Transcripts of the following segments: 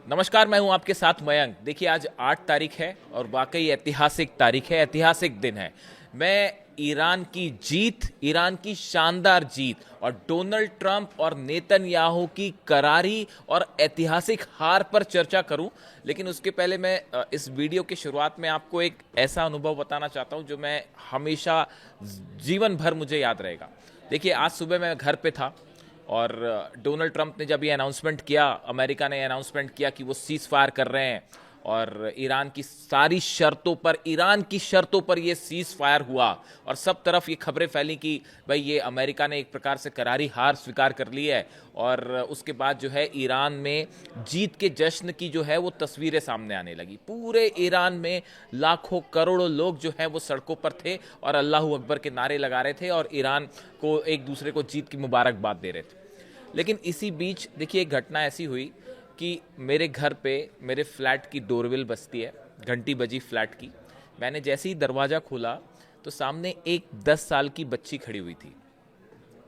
नमस्कार, मैं हूं आपके साथ मयंक। देखिए, आज 8 तारीख है और वाकई ऐतिहासिक तारीख है, ऐतिहासिक दिन है। मैं ईरान की जीत, ईरान की शानदार जीत और डोनाल्ड ट्रंप और नेतन्याहू की करारी और ऐतिहासिक हार पर चर्चा करूं। लेकिन उसके पहले मैं इस वीडियो की शुरुआत में आपको एक ऐसा अनुभव बताना चाहता हूं जो मैं हमेशा जीवन भर मुझे याद रहेगा। देखिए, आज सुबह मैं घर पे था और डोनाल्ड ट्रंप ने जब ये अनाउंसमेंट किया, अमेरिका ने अनाउंसमेंट किया कि वो सीज फायर कर रहे हैं और ईरान की शर्तों पर ये सीज फायर हुआ और सब तरफ ये खबरें फैली कि भाई ये अमेरिका ने एक प्रकार से करारी हार स्वीकार कर ली है। और उसके बाद जो है ईरान में जीत के जश्न की जो है वो तस्वीरें सामने आने लगी। पूरे ईरान में लाखों करोड़ों लोग जो है वो सड़कों पर थे और अल्लाह अकबर के नारे लगा रहे थे और ईरान को एक दूसरे को जीत की मुबारकबाद दे रहे थे। लेकिन इसी बीच देखिए, एक घटना ऐसी हुई कि मेरे घर पे मेरे फ्लैट की डोरबेल बजती है, घंटी बजी फ्लैट की। मैंने जैसे ही दरवाज़ा खोला तो सामने एक 10 साल की बच्ची खड़ी हुई थी।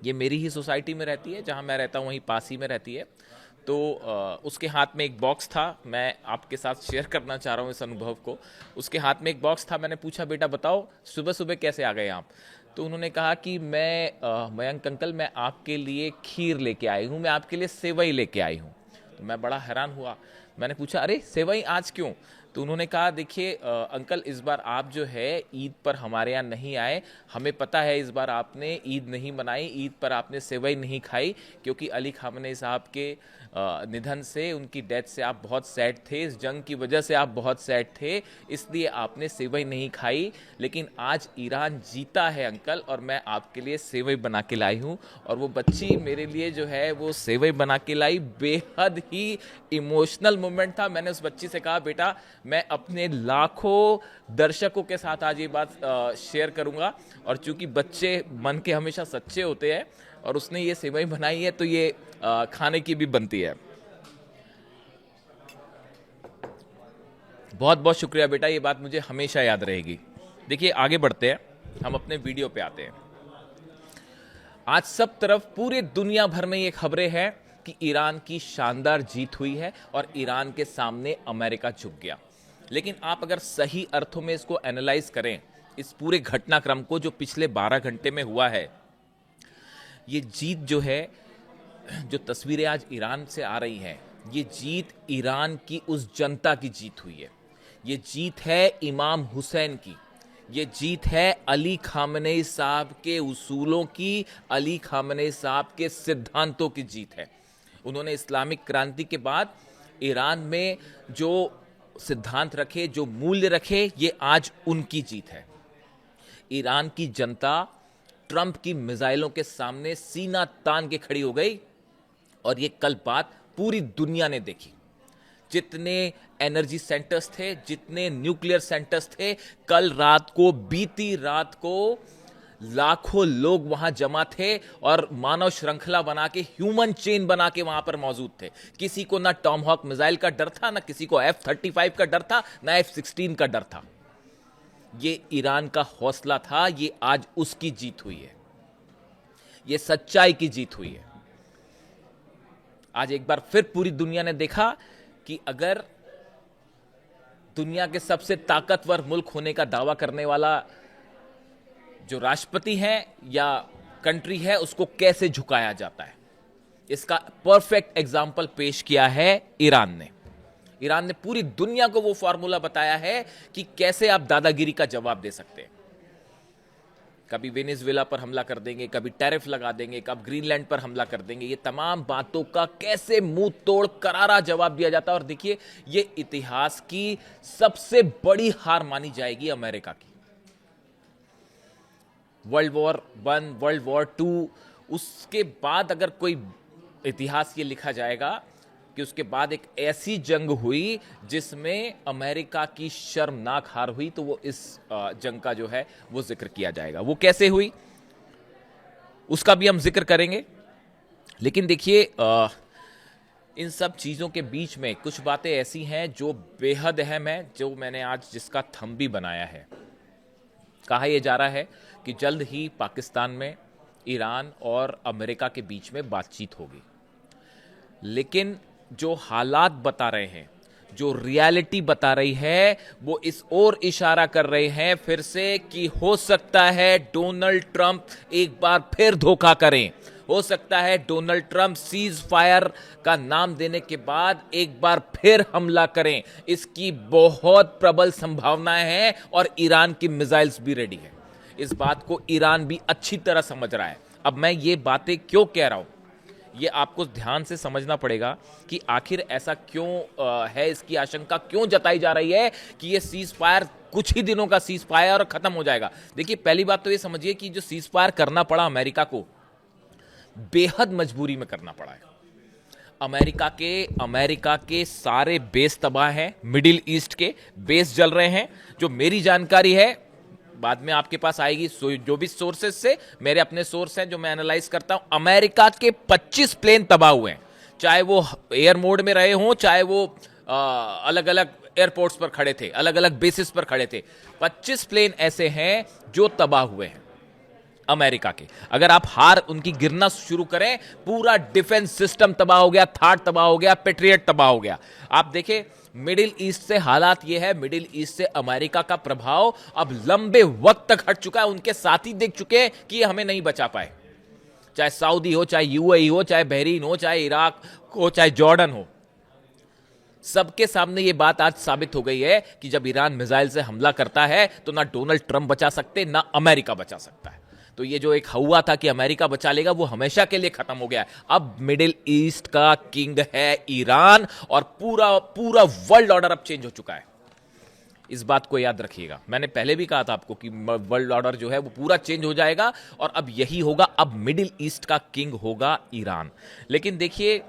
ये मेरी ही सोसाइटी में रहती है, जहाँ मैं रहता हूँ वहीं पास ही में रहती है। तो उसके हाथ में एक बॉक्स था। मैं आपके साथ शेयर करना चाह रहा हूँ इस अनुभव को। उसके हाथ में एक बॉक्स था। मैंने पूछा, बेटा बताओ सुबह सुबह कैसे आ गए आप? तो उन्होंने कहा कि मयंक अंकल, मैं आपके लिए खीर लेके आई हूँ, मैं आपके लिए सेवई लेके आई हूँ। तो मैं बड़ा हैरान हुआ। मैंने पूछा, अरे सेवई आज क्यों? तो उन्होंने कहा, देखिए अंकल, इस बार आप जो है ईद पर हमारे यहाँ नहीं आए। हमें पता है इस बार आपने ईद नहीं मनाई, ईद पर आपने सेवई नहीं खाई, क्योंकि अली खामनेई साहब के निधन से, उनकी डेथ से आप बहुत सैड थे, इस जंग की वजह से आप बहुत सैड थे, इसलिए आपने सेवई नहीं खाई। लेकिन आज ईरान जीता है अंकल और मैं आपके लिए सेवई बना के लाई हूँ। और वो बच्ची मेरे लिए जो है वो सेवई बना के लाई। बेहद ही इमोशनल मोमेंट था। मैंने उस बच्ची से कहा, बेटा मैं अपने लाखों दर्शकों के साथ आज ये बात शेयर करूंगा, और चूंकि बच्चे मन के हमेशा सच्चे होते हैं और उसने ये सेवई बनाई है तो ये खाने की भी बनती है। बहुत बहुत शुक्रिया बेटा, ये बात मुझे हमेशा याद रहेगी। देखिए, आगे बढ़ते हैं, हम अपने वीडियो पे आते हैं। आज सब तरफ पूरे दुनिया भर में ये खबरें हैं कि ईरान की शानदार जीत हुई है और ईरान के सामने अमेरिका झुक गया। लेकिन आप अगर सही अर्थों में इसको एनालाइज करें, इस पूरे घटनाक्रम को जो पिछले 12 घंटे में हुआ है, ये जीत जो है, जो तस्वीरें आज ईरान से आ रही हैं, ये जीत ईरान की उस जनता की जीत हुई है। ये जीत है इमाम हुसैन की, ये जीत है अली खामनेई साहब के उसूलों की, अली खामनेई साहब के सिद्धांतों की जीत है। उन्होंने इस्लामिक क्रांति के बाद ईरान में जो सिद्धांत रखे, जो मूल्य रखे, ये आज उनकी जीत है। ईरान की जनता ट्रंप की मिसाइलों के सामने सीना तान के खड़ी हो गई और ये कल बात पूरी दुनिया ने देखी। जितने एनर्जी सेंटर्स थे, जितने न्यूक्लियर सेंटर्स थे, कल रात को, बीती रात को लाखों लोग वहां जमा थे और मानव श्रृंखला बना के, ह्यूमन चेन बना के वहां पर मौजूद थे। किसी को ना टॉमहॉक मिसाइल का डर था, ना किसी को F-35 का डर था, ना F-16 का डर था। ये ईरान का हौसला था, ये आज उसकी जीत हुई है, ये सच्चाई की जीत हुई है। आज एक बार फिर पूरी दुनिया ने देखा कि अगर दुनिया के सबसे ताकतवर मुल्क होने का दावा करने वाला जो राष्ट्रपति है या कंट्री है, उसको कैसे झुकाया जाता है, इसका परफेक्ट एग्जाम्पल पेश किया है ईरान ने। ईरान ने पूरी दुनिया को वो फॉर्मूला बताया है कि कैसे आप दादागिरी का जवाब दे सकते हैं। कभी वेनेजुएला पर हमला कर देंगे, कभी टैरिफ लगा देंगे, कभी ग्रीनलैंड पर हमला कर देंगे। ये तमाम बातों का कैसे मुंह तोड़ करारा जवाब दिया जाता है। और देखिए, ये इतिहास की सबसे बड़ी हार मानी जाएगी अमेरिका की। वर्ल्ड वॉर 1, वर्ल्ड वॉर 2, उसके बाद अगर कोई इतिहास ये लिखा जाएगा कि उसके बाद एक ऐसी जंग हुई जिसमें अमेरिका की शर्मनाक हार हुई, तो वो इस जंग का जो है वो जिक्र किया जाएगा। वो कैसे हुई उसका भी हम जिक्र करेंगे। लेकिन देखिए, इन सब चीज़ों के बीच में कुछ बातें ऐसी हैं जो बेहद अहम है, जो मैंने आज जिसका थंब भी बनाया है। कहा यह जा रहा है कि जल्द ही पाकिस्तान में ईरान और अमेरिका के बीच में बातचीत होगी। लेकिन जो हालात बता रहे हैं, जो रियलिटी बता रही है, वो इस ओर इशारा कर रहे हैं फिर से कि हो सकता है डोनाल्ड ट्रंप एक बार फिर धोखा करें। हो सकता है डोनाल्ड ट्रंप सीज फायर का नाम देने के बाद एक बार फिर हमला करें। इसकी बहुत प्रबल संभावनाएं हैं और ईरान की मिसाइल्स भी रेडी है। इस बात को ईरान भी अच्छी तरह समझ रहा है। अब मैं ये बातें क्यों कह रहा हूं, ये आपको ध्यान से समझना पड़ेगा कि आखिर ऐसा क्यों है, इसकी आशंका क्यों जताई जा रही है कि ये सीज फायर कुछ ही दिनों का सीज फायर और खत्म हो जाएगा। देखिए, पहली बात तो ये समझिए कि जो सीज फायर करना पड़ा अमेरिका को, बेहद मजबूरी में करना पड़ा है। अमेरिका के सारे बेस तबाह हैं, मिडिल ईस्ट के बेस जल रहे हैं। जो मेरी जानकारी है, बाद में आपके पास आएगी, जो भी सोर्सेस से, मेरे अपने सोर्स हैं जो मैं एनालाइज करता हूं, अमेरिका के 25 प्लेन तबाह हुए हैं। चाहे वो एयर मोड में रहे हों, चाहे वो अलग अलग एयरपोर्ट्स पर खड़े थे, अलग अलग बेसिस पर खड़े थे। 25 प्लेन ऐसे हैं जो तबाह हुए हैं अमेरिका के। अगर आप हार उनकी गिरना शुरू करें, पूरा डिफेंस सिस्टम तबाह हो गया, थाट तबाह हो गया, पेट्रियट तबाह हो गया। आप देखें, मिडिल ईस्ट से हालात यह है, मिडिल ईस्ट से अमेरिका का प्रभाव अब लंबे वक्त तक हट चुका है। उनके साथी देख चुके हैं कि ये हमें नहीं बचा पाए, चाहे सऊदी हो, चाहे यूएई हो, चाहे बहरीन हो, चाहे इराक हो, चाहे जॉर्डन हो। सबके सामने यह बात आज साबित हो गई है कि जब ईरान मिसाइल से हमला करता है तो ना डोनाल्ड ट्रंप बचा सकते, ना अमेरिका बचा सकता है। तो ये जो एक हुआ था कि अमेरिका बचा लेगा, वो हमेशा के लिए खत्म हो गया है। अब मिडिल ईस्ट का किंग है ईरान, और पूरा पूरा वर्ल्ड ऑर्डर अब चेंज हो चुका है। इस बात को याद रखिएगा। मैंने पहले भी कहा था आपको कि वर्ल्ड ऑर्डर जो है वो पूरा चेंज हो जाएगा और अब यही होगा। अब मिडिल ईस्ट का किंग होगा ईरान। लेकिन देखिए,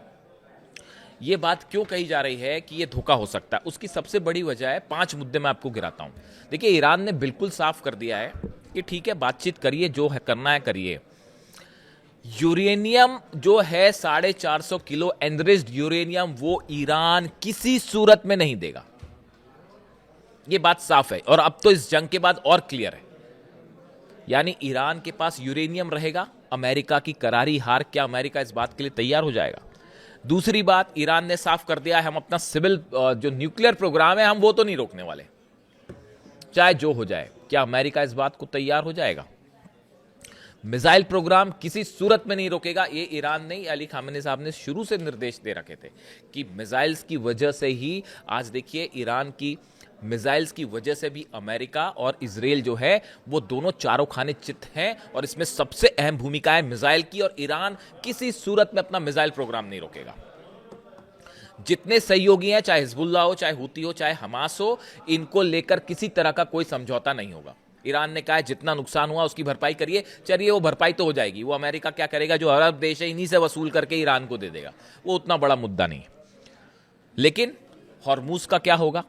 ये बात क्यों कही जा रही है कि ये धोखा हो सकता है, उसकी सबसे बड़ी वजह है, 5 मुद्दे मैं आपको गिराता हूं। देखिए, ईरान ने बिल्कुल साफ कर दिया है कि ठीक है, बातचीत करिए, जो है करना है करिए। यूरेनियम जो है 450 किलो एनरिच्ड यूरेनियम, वो ईरान किसी सूरत में नहीं देगा। ये बात साफ है, और अब तो इस जंग के बाद और क्लियर है। यानी ईरान के पास यूरेनियम रहेगा। अमेरिका की करारी हार, क्या अमेरिका इस बात के लिए तैयार हो जाएगा? दूसरी बात, ईरान ने साफ कर दिया है, हम अपना सिविल जो न्यूक्लियर प्रोग्राम है, हम वो तो नहीं रोकने वाले, चाहे जो हो जाए। क्या अमेरिका इस बात को तैयार हो जाएगा? मिसाइल प्रोग्राम किसी सूरत में नहीं रोकेगा। ये ईरान नहीं, अली खामेनी साहब ने शुरू से निर्देश दे रखे थे कि मिसाइल्स की वजह से ही, आज देखिए, ईरान की मिसाइल्स की वजह से भी अमेरिका और इजराइल जो है वो दोनों चारों खाने चित हैं, और इसमें सबसे अहम भूमिका है मिसाइल की। और ईरान किसी सूरत में अपना मिसाइल प्रोग्राम नहीं रोकेगा। जितने सहयोगी हैं, चाहे हिजबुल्ला हो, चाहे हुती हो, चाहे हमास हो, इनको लेकर किसी तरह का कोई समझौता नहीं होगा। ईरान ने कहा है जितना नुकसान हुआ उसकी भरपाई करिए। चलिए, वो भरपाई तो हो जाएगी, वो अमेरिका क्या करेगा, जो अरब देश है इन्हीं से वसूल करके ईरान को दे देगा, वो उतना बड़ा मुद्दा नहीं है। लेकिन हॉर्मूज का क्या होगा?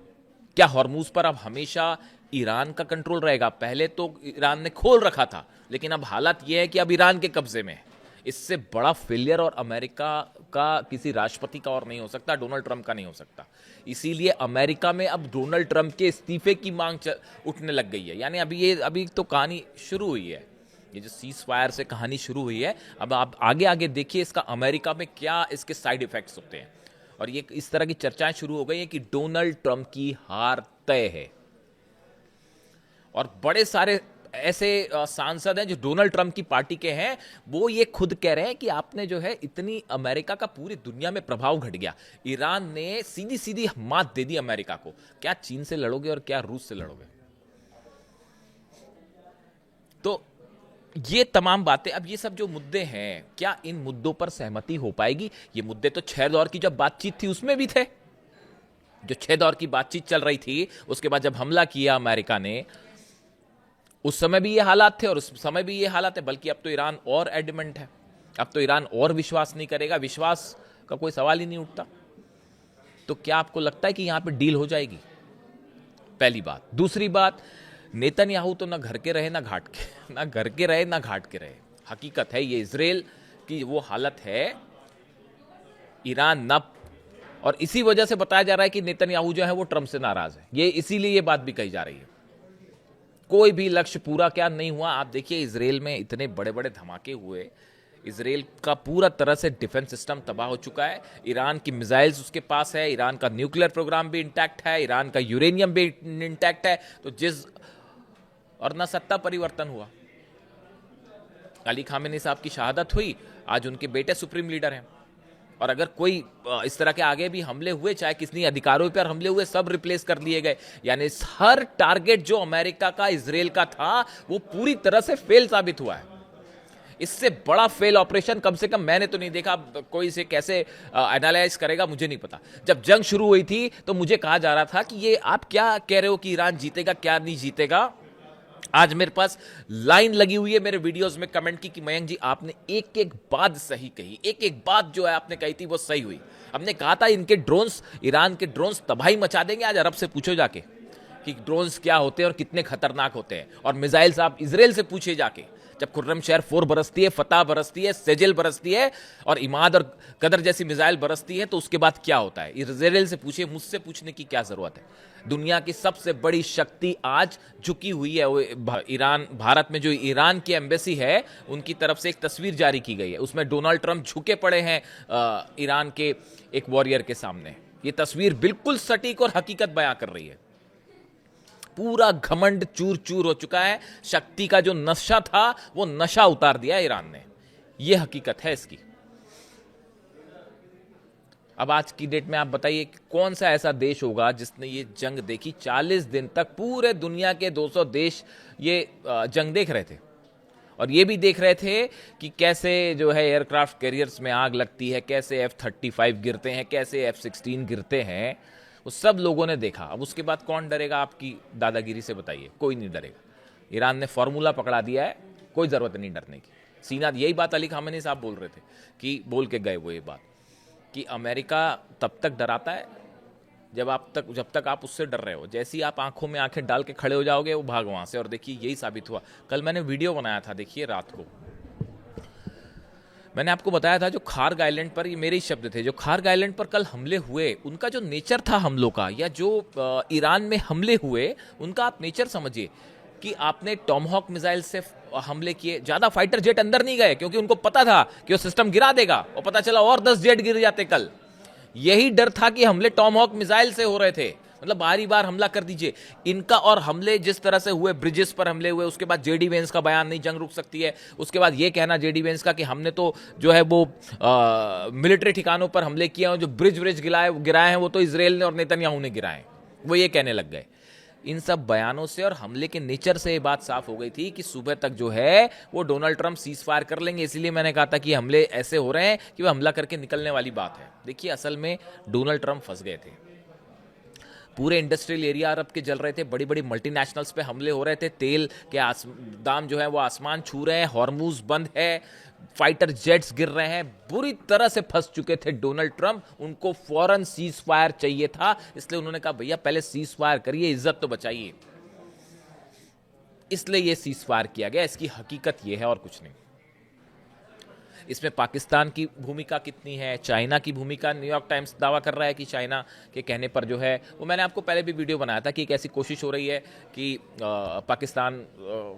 क्या हॉर्मूज पर अब हमेशा ईरान का कंट्रोल रहेगा? पहले तो ईरान ने खोल रखा था, लेकिन अब हालत यह है कि अब ईरान के कब्जे में है। इससे बड़ा फेलियर और अमेरिका का किसी राष्ट्रपति का और नहीं हो सकता, डोनाल्ड ट्रंप का नहीं हो सकता। इसीलिए अमेरिका में अब डोनाल्ड ट्रंप के इस्तीफे की मांग उठने लग गई है। यानी अभी तो कहानी शुरू हुई है, ये जो सीज फायर से कहानी शुरू हुई है। अब आप आगे आगे देखिए इसका अमेरिका में क्या इसके साइड इफेक्ट्स होते हैं। और ये इस तरह की चर्चाएं शुरू हो गई हैं कि डोनाल्ड ट्रंप की हार तय है। और बड़े सारे ऐसे सांसद हैं जो डोनाल्ड ट्रंप की पार्टी के हैं, वो ये खुद कह रहे हैं कि आपने जो है इतनी, अमेरिका का पूरी दुनिया में प्रभाव घट गया। ईरान ने सीधी सीधी मात दे दी अमेरिका को। क्या चीन से लड़ोगे और क्या रूस से लड़ोगे? तो ये तमाम बातें, अब ये सब जो मुद्दे हैं, क्या इन मुद्दों पर सहमति हो पाएगी? ये मुद्दे तो 6 दौर की जब बातचीत थी उसमें भी थे। जो 6 दौर की बातचीत चल रही थी, उसके बाद जब हमला किया अमेरिका ने, उस समय भी ये हालात थे और उस समय भी ये हालात है। बल्कि अब तो ईरान और एडमेंट है, अब तो ईरान और विश्वास नहीं करेगा, विश्वास का कोई सवाल ही नहीं उठता। तो क्या आपको लगता है कि यहां पे डील हो जाएगी? पहली बात। दूसरी बात, नेतन्याहू तो ना घर के रहे ना घाट के, ना घर के रहे ना घाट के रहे। हकीकत है ये, इजराइल की वो हालत है, ईरान न, और इसी वजह से बताया जा रहा है कि नेतन्याहू जो है वो ट्रंप से नाराज है। ये इसीलिए ये बात भी कही जा रही है। कोई भी लक्ष्य पूरा क्या नहीं हुआ। आप देखिए, इजराइल में इतने बड़े बड़े धमाके हुए, इसराइल का पूरा तरह से डिफेंस सिस्टम तबाह हो चुका है। ईरान की मिसाइल्स उसके पास है, ईरान का न्यूक्लियर प्रोग्राम भी इंटैक्ट है, ईरान का यूरेनियम भी इंटैक्ट है। तो और ना सत्ता परिवर्तन हुआ, अली खामेनी साहब की शहादत हुई, आज उनके बेटे सुप्रीम लीडर हैं। और अगर कोई इस तरह के आगे भी हमले हुए, चाहे कितनी अधिकारों पर हमले हुए, सब रिप्लेस कर दिए गए। यानी हर टारगेट जो अमेरिका का, इसराइल का था, वो पूरी तरह से फेल साबित हुआ है। इससे बड़ा फेल ऑपरेशन कम से कम मैंने तो नहीं देखा। कोई इसे कैसे एनालाइज करेगा मुझे नहीं पता। जब जंग शुरू हुई थी तो मुझे कहा जा रहा था कि ये आप क्या कह रहे हो कि ईरान जीतेगा, क्या नहीं जीतेगा। आज मेरे पास लाइन लगी हुई है मेरे वीडियोस में कमेंट की कि मयंक जी आपने एक एक बात सही कही, एक एक बात जो है आपने कही थी वो सही हुई। हमने कहा था इनके ड्रोन्स, ईरान के ड्रोन्स तबाही मचा देंगे। आज अरब से पूछो जाके कि ड्रोन्स क्या होते हैं और कितने खतरनाक होते हैं। और मिसाइल्स आप इजराइल से पूछे जाके, जब खुर्रम शहर 4 बरसती है, फतह बरसती है, सेजल बरसती है और इमाद और कदर जैसी मिसाइल बरसती है, तो उसके बाद क्या होता है इजराइल से पूछिए। मुझसे पूछने की क्या जरूरत है। दुनिया की सबसे बड़ी शक्ति आज झुकी हुई है। ईरान, भारत में जो ईरान की एम्बेसी है उनकी तरफ से एक तस्वीर जारी की गई है, उसमें डोनाल्ड ट्रंप झुके पड़े हैं ईरान के एक वॉरियर के सामने। ये तस्वीर बिल्कुल सटीक और हकीकत बयां कर रही है। पूरा घमंड चूर चूर हो चुका है। शक्ति का जो नशा था वो नशा उतार दिया ईरान ने। ये हकीकत है इसकी। अब आज की डेट में आप बताइए कि कौन सा ऐसा देश होगा जिसने ये जंग देखी। 40 दिन तक पूरे दुनिया के 200 देश ये जंग देख रहे थे और ये भी देख रहे थे कि कैसे जो है एयरक्राफ्ट कैरियर्स में आग लगती है, कैसे F-35 गिरते हैं, कैसे F-16 गिरते हैं। वो सब लोगों ने देखा। अब उसके बाद कौन डरेगा आपकी दादागिरी से, बताइए। कोई नहीं डरेगा। ईरान ने फॉर्मूला पकड़ा दिया है, कोई ज़रूरत नहीं डरने की। सीना यही बात अली खामेनी साहब बोल रहे थे कि बोल के गए वो ये बात कि अमेरिका तब तक डराता है जब तक आप उससे डर रहे हो। जैसे ही आप आंखों में आंखें डाल के खड़े हो जाओगे वो भाग वहाँ से। और देखिए यही साबित हुआ। कल मैंने वीडियो बनाया था, देखिए रात को मैंने आपको बताया था जो खार्ग आइलैंड पर, ये मेरे ही शब्द थे, जो खार्ग आइलैंड पर कल हमले हुए उनका जो नेचर था हमलों का, या जो ईरान में हमले हुए उनका आप नेचर समझिए कि आपने टॉमहॉक मिसाइल से हमले किए। ज्यादा फाइटर जेट अंदर नहीं गए क्योंकि उनको पता था कि वो सिस्टम गिरा देगा, और पता चला और 10 जेट गिर जाते कल। यही डर था कि हमले टॉमहॉक मिसाइल से हो रहे थे। मतलब बारी बार हमला कर दीजिए इनका। और हमले जिस तरह से हुए, ब्रिजेस पर हमले हुए, उसके बाद जेडी वेंस का बयान नहीं जंग रुक सकती है। उसके बाद ये कहना जेडी वेंस का कि हमने तो जो है वो मिलिट्री ठिकानों पर हमले किए हैं, जो ब्रिज गिराए हैं वो तो इसराइल ने और नेतन्याहू ने गिराए। वो ये कहने लग गए। इन सब बयानों से और हमले के नेचर से ये बात साफ हो गई थी कि सुबह तक जो है वो डोनाल्ड ट्रंप सीज फायर कर लेंगे। इसीलिए मैंने कहा था कि हमले ऐसे हो रहे हैं कि वो हमला करके निकलने वाली बात है। देखिए असल में डोनाल्ड ट्रंप फंस गए थे। पूरे इंडस्ट्रियल एरिया अरब के जल रहे थे, बड़ी बड़ी मल्टीनेशनल्स पे हमले हो रहे थे, तेल के दाम जो है वो आसमान छू रहे हैं, हॉर्मूज बंद है, फाइटर जेट्स गिर रहे हैं। बुरी तरह से फंस चुके थे डोनाल्ड ट्रंप। उनको फौरन सीज फायर चाहिए था, इसलिए उन्होंने कहा भैया पहले सीज फायर करिए, इज्जत तो बचाइए। इसलिए यह सीज फायर किया गया। इसकी हकीकत यह है और कुछ नहीं। इसमें पाकिस्तान की भूमिका कितनी है, चाइना की भूमिका, न्यूयॉर्क टाइम्स दावा कर रहा है कि चाइना के कहने पर जो है वो, मैंने आपको पहले भी वीडियो बनाया था कि एक ऐसी कोशिश हो रही है कि पाकिस्तान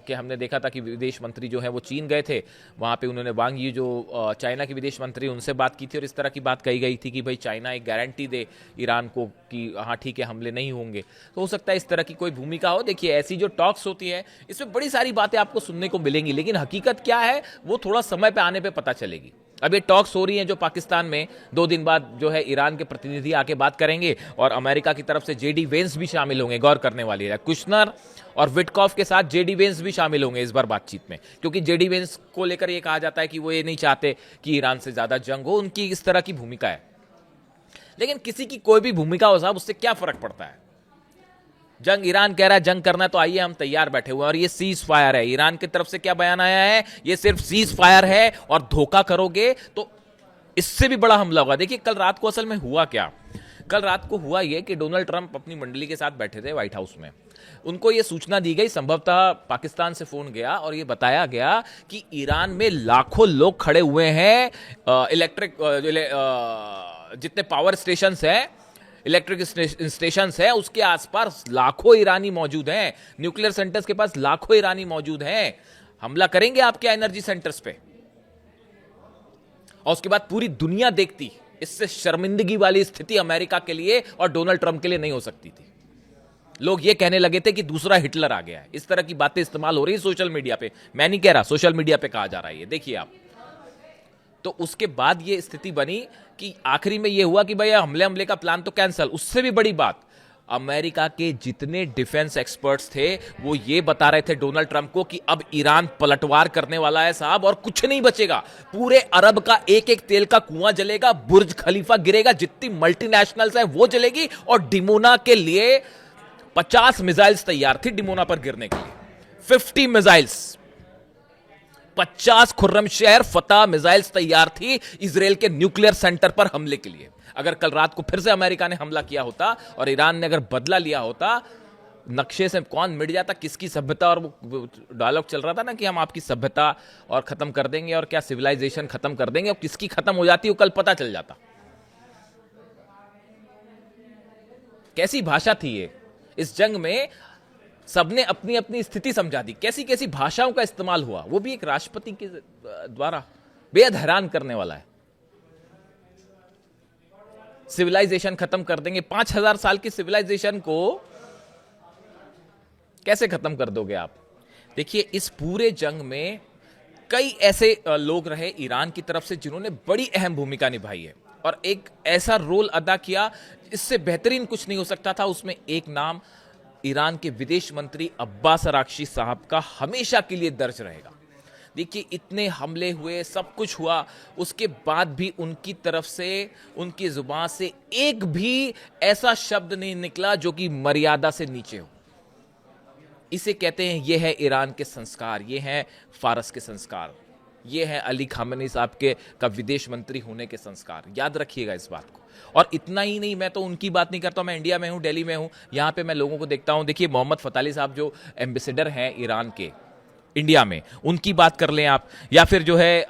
के, हमने देखा था कि विदेश मंत्री जो है वो चीन गए थे, वहाँ पे उन्होंने वांग यी जो चाइना की विदेश मंत्री, उनसे बात की थी और इस तरह की बात कही गई थी कि भाई चाइना एक गारंटी दे ईरान को कि हाँ ठीक है हमले नहीं होंगे। तो हो सकता है इस तरह की कोई भूमिका हो। देखिए ऐसी जो टॉक्स होती है इसमें बड़ी सारी बातें आपको सुनने को मिलेंगी, लेकिन हकीकत क्या है वो थोड़ा समय पे आने पे पता चलेगी। अब ये टॉक्स हो रही हैं जो पाकिस्तान में 2 दिन बाद जो है ईरान के प्रतिनिधि आके बात करेंगे और अमेरिका की तरफ से जेडी वेंस भी शामिल होंगे। गौर करने वाली है, कुशनर और विटकॉफ के साथ जेडी वेंस भी शामिल होंगे इस बार बातचीत में, क्योंकि जेडी वेंस को लेकर ये कहा जाता है कि वो ये नहीं चाहते कि ईरान से ज्यादा जंग हो। उनकी इस तरह की भूमिका है। लेकिन किसी की कोई भी भूमिका हो साहब, उससे क्या फर्क पड़ता है। जंग ईरान कह रहा है जंग करना, तो आइए हम तैयार बैठे हुए हैं। और ये सीज फायर है। ईरान की तरफ से क्या बयान आया है, ये सिर्फ सीज फायर है और धोखा करोगे तो इससे भी बड़ा हमला होगा। देखिए कल रात को असल में हुआ क्या, कल रात को हुआ ये कि डोनाल्ड ट्रंप अपनी मंडली के साथ बैठे थे व्हाइट हाउस में। उनको ये सूचना दी गई, संभवतः पाकिस्तान से फोन गया और ये बताया गया कि ईरान में लाखों लोग खड़े हुए हैं, इलेक्ट्रिक जितने पावर स्टेशंस हैं, इलेक्ट्रिक स्टेशंस है, उसके आसपास लाखों ईरानी मौजूद हैं। न्यूक्लियर सेंटर्स के पास लाखों ईरानी मौजूद हैं। हमला करेंगे आपके एनर्जी सेंटर्स पे। और उसके बाद पूरी दुनिया देखती। इससे शर्मिंदगी वाली स्थिति अमेरिका के लिए और डोनाल्ड ट्रंप के लिए नहीं हो सकती थी। लोग ये कहने लगे थे कि दूसरा हिटलर आ गया है। इस तरह की बातें इस्तेमाल हो रही है सोशल मीडिया पे, मैं नहीं कह रहा, सोशल मीडिया पे कहा जा रहा है ये, देखिए आप। तो उसके बाद ये स्थिति बनी कि आखिरी में ये हुआ कि भाई हमले का प्लान तो कैंसिल। उससे भी बड़ी बात, अमेरिका के जितने डिफेंस एक्सपर्ट्स थे वो ये बता रहे थे डोनाल्ड ट्रंप को कि अब ईरान पलटवार करने वाला है साहब, और कुछ नहीं बचेगा। पूरे अरब का एक एक तेल का कुआं जलेगा, बुर्ज खलीफा गिरेगा, जितनी मल्टीनेशनल्स हैं वो जलेगी, और डिमोना के लिए 50 मिसाइल्स तैयार थी डिमोना पर गिरने के लिए। 50 मिसाइल्स, 50 खुर्रम शहर फतह मिसाइल्स तैयार थी इजराइल के न्यूक्लियर सेंटर पर हमले के लिए। अगर कल रात को फिर से अमेरिका ने हमला किया होता और ईरान ने अगर बदला लिया होता, नक्शे से कौन मिट जाता, किसकी सभ्यता, और वो डायलॉग चल रहा था ना कि हम आपकी सभ्यता और खत्म कर देंगे और क्या सिविलाइजेशन खत्म कर देंगे, और किसकी खत्म हो जाती वो कल पता चल जाता। कैसी भाषा थी ये। इस जंग में सबने अपनी अपनी स्थिति समझा दी, कैसी कैसी भाषाओं का इस्तेमाल हुआ, वो भी एक राष्ट्रपति के द्वारा। बेहद हैरान करने वाला है। सिविलाइजेशन खत्म कर देंगे, 5000 साल की सिविलाइजेशन को कैसे खत्म कर दोगे आप। देखिए इस पूरे जंग में कई ऐसे लोग रहे ईरान की तरफ से जिन्होंने बड़ी अहम भूमिका निभाई है और एक ऐसा रोल अदा किया, इससे बेहतरीन कुछ नहीं हो सकता था। उसमें एक नाम ईरान के विदेश मंत्री अब्बास अराक्ची साहब का हमेशा के लिए दर्ज रहेगा। देखिए इतने हमले हुए, सब कुछ हुआ, उसके बाद भी उनकी तरफ से, उनकी जुबान से एक भी ऐसा शब्द नहीं निकला जो कि मर्यादा से नीचे हो। इसे कहते हैं, ये है ईरान के संस्कार, ये है फारस के संस्कार, ये है अली खामेनी साहब के का विदेश मंत्री होने के संस्कार। याद रखिएगा इस बात को। और इतना ही नहीं, मैं तो उनकी बात नहीं करता हूं, मैं इंडिया में हूं, दिल्ली में हूं, यहां पे मैं लोगों को देखता हूं। देखिए मोहम्मद फताली साहब जो एम्बेसडर हैं ईरान के इंडिया में, उनकी बात कर लें आप, या फिर जो है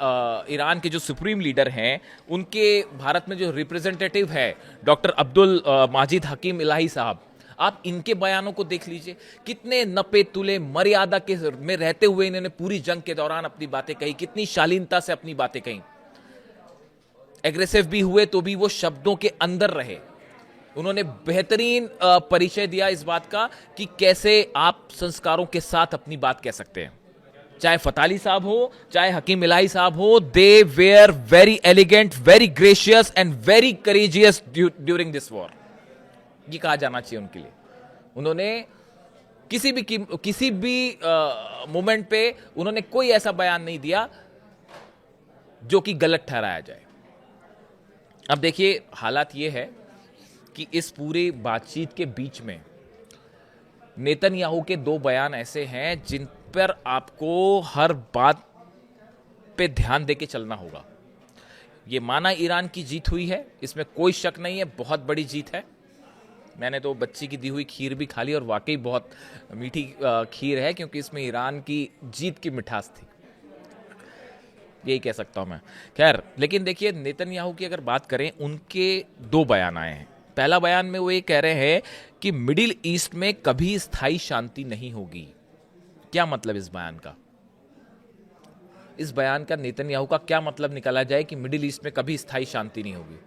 ईरान के जो सुप्रीम लीडर हैं उनके भारत में जो रिप्रेजेंटेटिव है डॉक्टर अब्दुल माजिद हकीम इलाही साहब, आप इनके बयानों को देख लीजिए। कितने नपे तुले मर्यादा के में रहते हुए इन्होंने पूरी जंग के दौरान अपनी बातें कही, कितनी शालीनता से अपनी बातें कही। एग्रेसिव भी हुए तो भी वो शब्दों के अंदर रहे। उन्होंने बेहतरीन परिचय दिया इस बात का कि कैसे आप संस्कारों के साथ अपनी बात कह सकते हैं। चाहे फताली साहब हो, चाहे हकीम इलाही साहब हो, they were very elegant, very gracious and very courageous during this war. ये कहा जाना चाहिए उनके लिए। उन्होंने किसी भी मोमेंट पे उन्होंने कोई ऐसा बयान नहीं दिया जो कि गलत ठहराया जाए। अब देखिए हालात ये है कि इस पूरी बातचीत के बीच में नेतन्याहू के दो बयान ऐसे हैं जिन पर आपको हर बात पे ध्यान देके चलना होगा। ये माना ईरान की जीत हुई है, इसमें कोई शक नहीं है, बहुत बड़ी जीत है। मैंने तो बच्ची की दी हुई खीर भी खा ली और वाकई बहुत मीठी खीर है, क्योंकि इसमें ईरान की जीत की मिठास थी, यही कह सकता हूं मैं। खैर, लेकिन देखिए नेतन्याहू की अगर बात करें, उनके दो बयान आए हैं। पहला बयान में वो ये कह रहे हैं कि मिडिल ईस्ट में कभी स्थायी शांति नहीं होगी। क्या मतलब इस बयान का? इस बयान का नेतन्याहू का क्या मतलब निकाला जाए कि मिडिल ईस्ट में कभी स्थायी शांति नहीं होगी?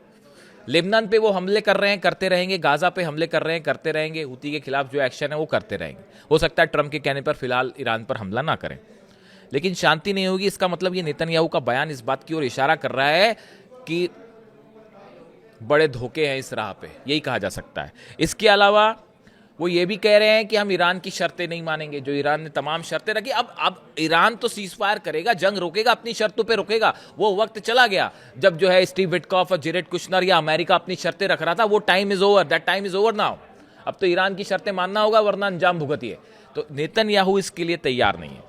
लेबनान पे वो हमले कर रहे हैं, करते रहेंगे, गाजा पे हमले कर रहे हैं, करते रहेंगे, हुती के खिलाफ जो एक्शन है वो करते रहेंगे। हो सकता है ट्रंप के कहने पर फिलहाल ईरान पर हमला ना करें, लेकिन शांति नहीं होगी। इसका मतलब ये नेतन्याहू का बयान इस बात की ओर इशारा कर रहा है कि बड़े धोखे हैं इस राह पे, यही कहा जा सकता है। इसके अलावा वो ये भी कह रहे हैं कि हम ईरान की शर्तें नहीं मानेंगे, जो ईरान ने तमाम शर्तें रखी। अब ईरान तो सीज फायर करेगा, जंग रोकेगा, अपनी शर्तों पे रोकेगा। वो वक्त चला गया जब जो है स्टीव विटकॉफ और जेरेड कुशनर या अमेरिका अपनी शर्तें रख रहा था। वो time is over, that time is over now. अब तो ईरान की शर्तें मानना होगा, वरना अंजाम भुगतिए। तो नेतन्याहू इसके लिए तैयार नहीं है।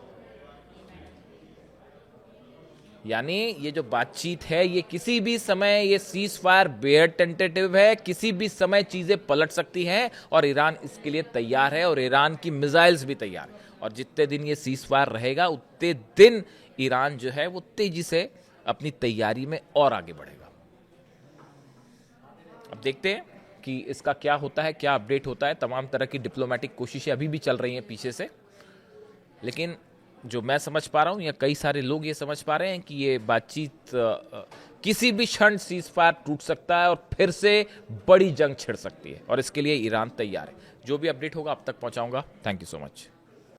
यानी ये जो बातचीत है, ये किसी भी समय, ये सीज फायर बेहद टेंटेटिव है, किसी भी समय चीजें पलट सकती हैं और ईरान इसके लिए तैयार है, और ईरान की मिसाइल्स भी तैयार है। और जितने दिन ये सीज फायर रहेगा उतने दिन ईरान जो है वो तेजी से अपनी तैयारी में और आगे बढ़ेगा। अब देखते हैं कि इसका क्या होता है, क्या अपडेट होता है। तमाम तरह की डिप्लोमेटिक कोशिशें अभी भी चल रही हैं पीछे से, लेकिन जो मैं समझ पा रहा हूं या कई सारे लोग ये समझ पा रहे हैं कि ये बातचीत किसी भी क्षण सीज फायर टूट सकता है और फिर से बड़ी जंग छिड़ सकती है, और इसके लिए ईरान तैयार है। जो भी अपडेट होगा अब तक पहुंचाऊंगा। Thank you so much.